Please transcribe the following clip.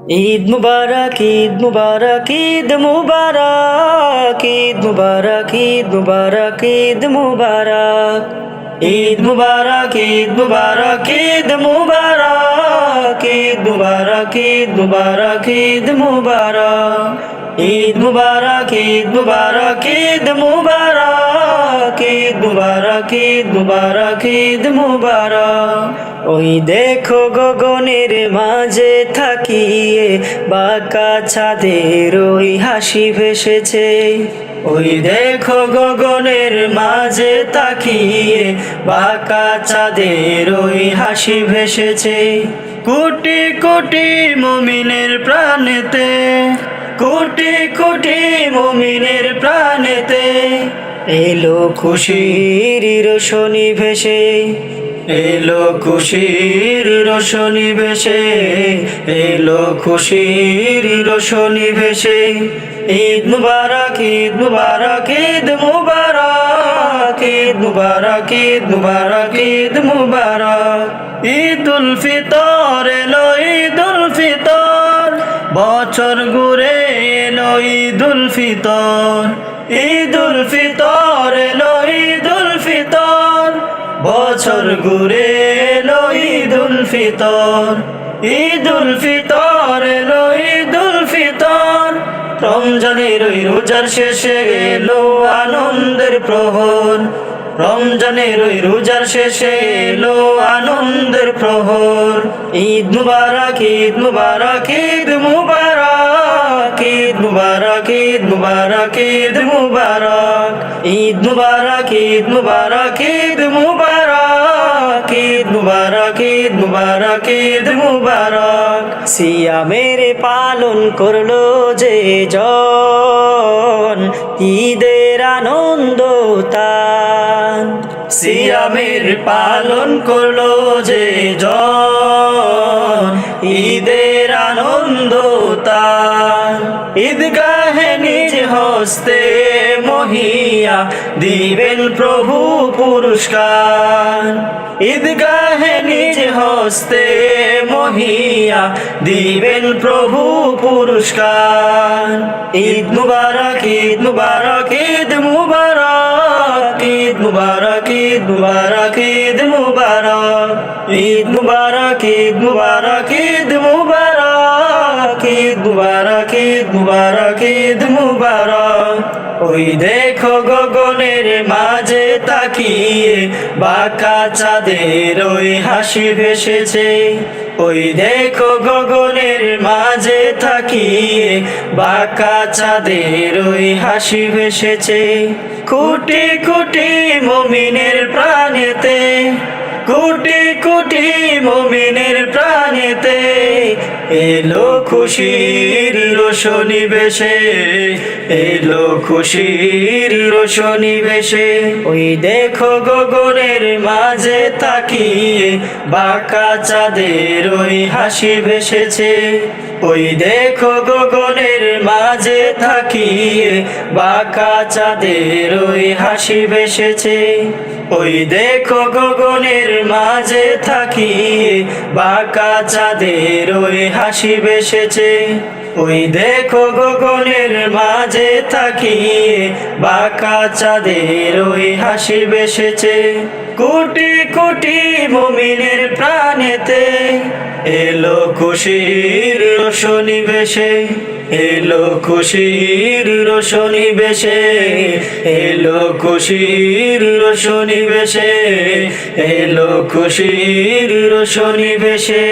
ঈদ মুবারক, ঈদ মুবারক, ঈদ মুবারক, ঈদ মুবারক, ঈদ মুবারক, ঈদ মুবারক, ঈদ মুবারক, ঈদ মুবারক, ঈদ মুবারক, ঈদ মুবারক, ঈদ মুবারক, ঈদ মুবারক, ঈদ মুবারক, ঈদ মুবারক, ঈদ মুবারক, ঈদ মুবারক, ঈদ মুবারক, ঈদ মুবারক। ওই দেখো গগনের মাঝে থাকিয়ে বাঁকা চাঁদের ওই হাসি ভেসেছে। ওই দেখো গগনের মাঝে তাকিয়ে বাঁকা চাঁদের ওই হাসি ভেসেছে। কোটি কোটি মুমিনের প্রাণেতে, কোটি কোটি মুমিনের প্রাণেতে এলো খুশির রোশনি ভেসে, এলো খুশির রোশনি ভেসে, এলো খুশির রোশনি ভেসে। ঈদ মুবারক, ঈদ মুবারক, ঈদ মুবারক, ঈদ মুবারক, ঈদ মুবারক, ঈদ মুবারক। ঈদুল ফিতর এলো, ঈদুল ফিতর বছর ঘুরে এলো, ঈদুল ফিতর, ঈদুল ফিতর এলো, ঈদুল ফিতর বছর ঘুরে এলো, ঈদুল ফিতর, ঈদুল ফিতর এলো, ঈদুল ফিতর। রমজানের ওই রোজার শেষে এলো আনন্দের প্রহর, রমজানের ওই রোজার শেষে এলো আনন্দের প্রহর। ঈদ মুবারক, ঈদ মুবারক, ঈদ মুবারক, ঈদ মুবারক, ঈদ মুবারক, ঈদ মুবারক, ঈদ মুবারক, ঈদ মুবারক, ঈদ মুবারক, ঈদ মুবারক, ঈদ মুবারক, ঈদ মুবারক। সিয়ামের পালন করলো যে জন, ঈদের আনন্দ তান। সিয়ামের পালন করলো যে জন, ঈদের আনন্দ তান। ঈদগাহে নিজ হস্তে মহিয়া দিবেন প্রভু পুরস্কার, ঈদগাহে নিজ হস্তে মহিয়া দিবেন প্রভু পুরস্কার। ঈদ মুবারক, ঈদ মুবারক, ঈদ মুবারক, ঈদ মুবারক, ঈদ মুবারক, ঈদ মুবারক, ঈদ মুবারক, ঈদ মুবারক, ঈদ মুবারক, ঈদ মুবারক, ঈদ মুবারক, ঈদ মুবারক। ওই দেখো গগনের মাঝে তাকিয়ে বাঁকা চাঁদের ওই হাসি ভেসেছে। ওই দেখো গগনের মাঝে তাকিয়ে বাঁকা চাঁদের ওই হাসি ভেসেছে। কোটি কোটি মুমিনের প্রাণেতে, কোটি কোটি মুমিনের প্রাণেতে এলো খুশির রোশনি ভেসে, এলো খুশির রোশনি ভেসে। ওই দেখো গগনের মাঝে তাকিয়ে বাঁকা চাঁদের ওই হাসি ভেসেছে। ওই দেখো গগনের মাঝে তাকিয়ে বাঁকা চাঁদের ওই হাসি ভেসেছে। ওই দেখো গগনের মাঝে তাকিয়ে বাঁকা চাঁদের ওই হাসি ভেসেছে। ওই দেখো গগনের মাঝে তাকিয়ে বাঁকা চাঁদের ওই হাসি ভেসেছে। কোটি কোটি মুমিনের প্রাণেতে এলো খুশির রোশনি ভেসে, এলো খুশির রোশনি ভেসে, এলো খুশির রোশনি ভেসে, এলো খুশির রোশনি ভেসে।